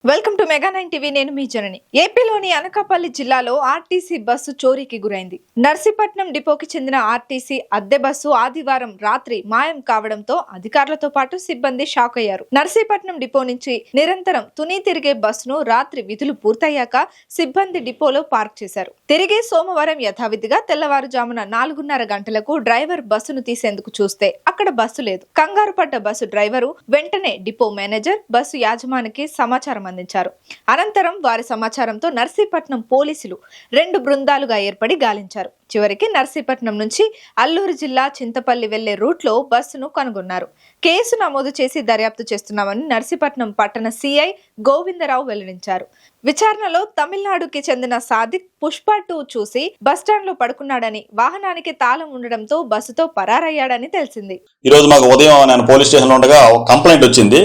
Welcome to mega 9 TV. నేను మీ జనని. ఏపీలోని అనకాపల్లి జిల్లాలో ఆర్టీసీ బస్సు చోరీకి గురైంది. నర్సీపట్నం డిపోకి చెందిన ఆర్టీసీ అద్దె బస్సు ఆదివారం రాత్రి మాయం కావడంతో అధికారులతో పాటు సిబ్బంది షాక్ అయ్యారు. నర్సీపట్నం డిపో నుంచి నిరంతరం తుని తిరిగే బస్సును రాత్రి విధులు పూర్తయ్యాక సిబ్బంది డిపోలో పార్క్ చేశారు. తిరిగి సోమవారం యథావిధిగా తెల్లవారుజామున 4:30 గంటలకు డ్రైవర్ బస్సును తీసేందుకు చూస్తే అక్కడ బస్సు లేదు. కంగారు పడ్డ బస్సు డ్రైవరు వెంటనే డిపో మేనేజర్, బస్సు యాజమానికి సమాచారం అందించారు. అనంతరం వారి సమాచారంతో నర్సీపట్నం పోలీసులు 2 బృందాలుగా ఏర్పడి గాలించారు. చివరికి నర్సీపట్నం నుంచి అల్లూరు జిల్లా చింతపల్లి వెళ్లే రూట్ లో బస్సును కనుగొన్నారు. కేసు నమోదు చేసి దర్యాప్తు చేస్తున్నామని నర్సీపట్నం పట్టణ సిఐ గోవిందరావు వెల్లడించారు. విచారణలో తమిళనాడుకి చెందిన సాదిక్ పుష్ప 2 చూసి బస్టాండ్ లో పడుకున్నాడని, వాహనానికి తాళం ఉండడంతో బస్సుతో పరారయ్యాడని తెలిసింది. ఈ రోజు మాకు ఉదయం నేను పోలీస్ స్టేషన్ లో ఉండగా ఒక కంప్లైంట్ వచ్చింది.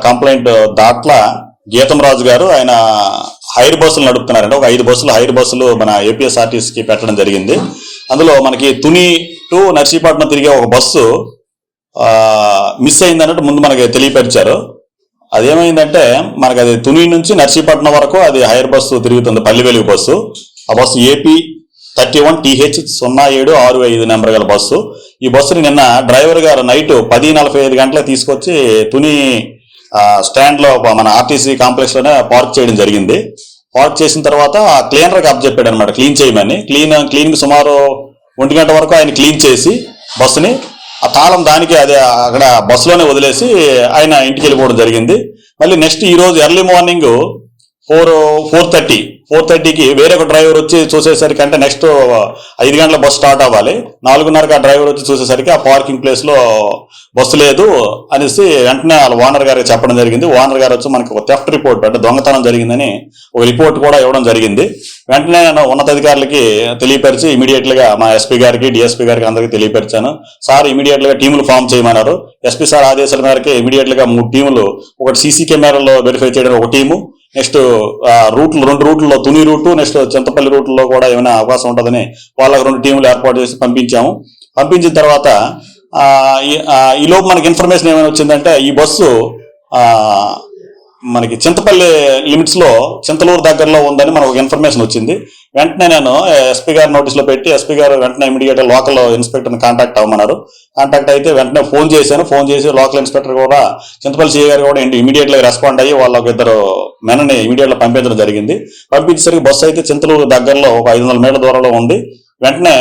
కంప్లైంట్ దాంట్లో గీతం రాజు గారు ఆయన హైర్ బస్సులు నడుపుతున్నారంటే ఒక 5 బస్సులు హైర్ బస్సులు మన ఏపీఎస్ఆర్టీసీకి పెట్టడం జరిగింది. అందులో మనకి తుని టు నర్సీపట్నం తిరిగే ఒక బస్సు మిస్ అయిందన్నట్టు ముందు మనకి తెలియపరిచారు. అదేమైందంటే మనకి అది తుని నుంచి నర్సీపట్నం వరకు అది హైర్ బస్సు తిరుగుతుంది, పల్లి వెలుగు బస్సు. ఆ బస్సు ఏపీ 31TH0765 నెంబర్ గల బస్సు. ఈ బస్సుని నిన్న డ్రైవర్ గారు నైట్ 10:45 గంటలకు తీసుకొచ్చి తుని స్టాండ్ లో మన ఆర్టీసీ కాంప్లెక్స్ లోనే పార్క్ చేయడం జరిగింది. పార్క్ చేసిన తర్వాత ఆ క్లీనర్ కి అప్పచెప్పాడు అనమాట క్లీన్ చేయమని. క్లీన్ కి సుమారు 1 గంట వరకు ఆయన క్లీన్ చేసి బస్సుని ఆ తాళం దానికి అదే అక్కడ బస్సులోనే వదిలేసి ఆయన ఇంటికి వెళ్ళిపోవడం జరిగింది. మళ్ళీ నెక్స్ట్ ఈ రోజు ఎర్లీ మార్నింగ్ 4:30కి వేరే ఒక డ్రైవర్ వచ్చి చూసేసరికి, అంటే నెక్స్ట్ 5 గంటల బస్సు స్టార్ట్ అవ్వాలి, 4:30కి ఆ డ్రైవర్ వచ్చి చూసేసరికి ఆ పార్కింగ్ ప్లేస్ లో బస్సు లేదు అనేసి వెంటనే వాళ్ళ ఓనర్ గారికి చెప్పడం జరిగింది. ఓనర్ గారు వచ్చి మనకి ఒక థెఫ్ట్ రిపోర్ట్, అంటే దొంగతనం జరిగిందని ఒక రిపోర్ట్ కూడా ఇవ్వడం జరిగింది. వెంటనే నేను ఉన్నతాధికారులకి తెలియపరిచి ఇమీడియట్ గా మా ఎస్పీ గారికి, డిఎస్పీ గారికి అందరికీ తెలియపరిచాను. సార్ ఇమీడియట్ గా టీములు ఫామ్ చేయమన్నారు. ఎస్పీ సార్ ఆదేశాల మేరకు ఇమీడియట్ గా 3 టీములు, ఒకటి సీసీ కెమెరాలో వెరిఫై చేయడం ఒక టీము, నెక్స్ట్ రూట్లు 2 రూట్లలో తుని రూటు, నెక్స్ట్ చింతపల్లి రూట్లో కూడా ఏమైనా అవకాశం ఉంటుందని వాళ్ళకి 2 టీములు ఏర్పాటు చేసి పంపించాము. పంపించిన తర్వాత ఈ లోపు మనకి ఇన్ఫర్మేషన్ ఏమైనా వచ్చిందంటే ఈ బస్సు మనకి చింతపల్లి లిమిట్స్ లో చింతలూరు దగ్గరలో ఉందని మనకు ఒక ఇన్ఫర్మేషన్ వచ్చింది. వెంటనే నేను ఎస్పీ గారి నోటీస్ లో పెట్టి ఎస్పీ గారు వెంటనే ఇమీడియట్ గా లోకల్ ఇన్స్పెక్టర్ని కాంటాక్ట్ అవ్వమన్నారు. కాంటాక్ట్ అయితే వెంటనే ఫోన్ చేసి లోకల్ ఇన్స్పెక్టర్ కూడా చింతపల్లి సిఐ గారు కూడా ఇమీడియట్ గా రెస్పాండ్ అయ్యి వాళ్ళకి 2 మెనని ఇమీడియట్ గా పంపించడం జరిగింది. పంపించేసరికి బస్సు అయితే చింతలూరు దగ్గరలో ఒక 500 మీటర్ల దూరంలో ఉంది. వెంటనే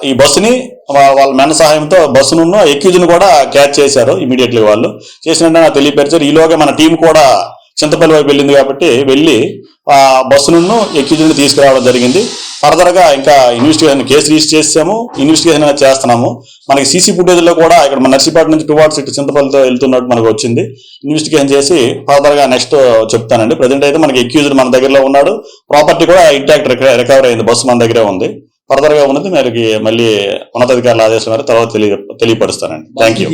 ఈ బస్సుని వాళ్ళ మెన సహాయంతో బస్సును ఎక్యూజ్ను కూడా క్యాచ్ చేశారు. ఇమీడియట్లీ వాళ్ళు చేసినట్టు నాకు తెలియపరిచారు. ఈలోగా మన టీం కూడా చింతపల్లి వైపు వెళ్ళింది కాబట్టి వెళ్ళి ఆ బస్సును ఎక్యూజ్ని తీసుకురావడం జరిగింది. ఫర్దర్ గా ఇంకా ఇన్వెస్టిగేషన్ కేసు రిజిస్టర్ చేసాము, ఇన్వెస్టిగేషన్ చేస్తున్నాము. మనకి సీసీ ఫుటేజ్ లో కూడా ఇక్కడ మన నర్సీపట్నం నుంచి టువార్డ్స్ ఇటు చింతపల్లితో వెళ్తున్నట్టు మనకు వచ్చింది. ఇన్వెస్టిగేషన్ చేసి ఫర్దర్ గా నెక్స్ట్ చెప్తానండి. ప్రజెంట్ అయితే మనకి ఎక్యూజ్డ్ మన దగ్గరలో ఉన్నాడు, ప్రాపర్టీ కూడా ఇంటాక్ట్ రికవర్ అయింది, బస్సు మన దగ్గరే ఉంది. ఫర్దర్ గా ఉన్నది మనకి మళ్ళీ ఉన్నతాధికారుల ఆదేశం మేరకు తర్వాత తెలియపరుస్తానండి. Thank you.